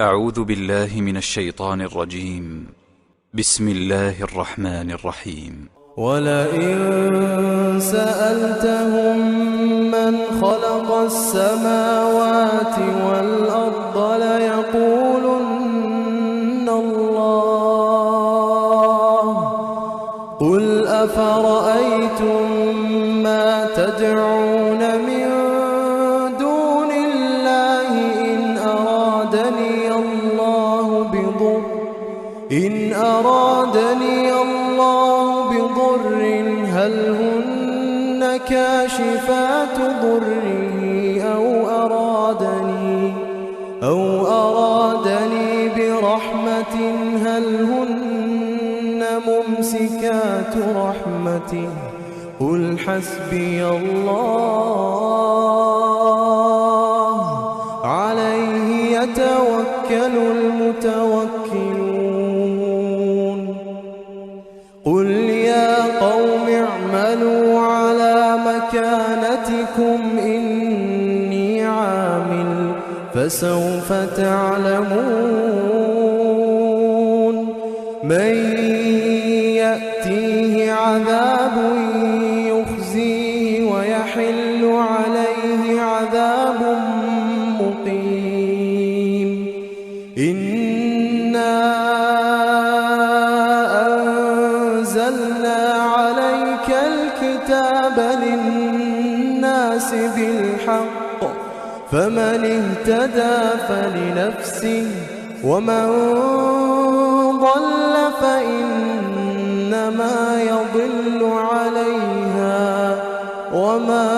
أعوذ بالله من الشيطان الرجيم. بسم الله الرحمن الرحيم. ولئن سألتهم من خلق السماوات والأرض ليقولن الله. قل أفرأيتم ما تدعون من دون الله إن أرادني الله بضر هل هن كاشفات ضره أو أرادني برحمة هل هن ممسكات رحمته قل حسبي الله عليه يتوكل المتوكلون. قل يا قوم اعملوا على مكانتكم إني عامل فسوف تعلمون من يأتيه عذاب يخزيه ويحل عليه عذاب مقيم. إنا أنزلنا عليك الكتاب للناس بالحق فمن اهتدى فلنفسه ومن ضل فإنما يضل عليها وما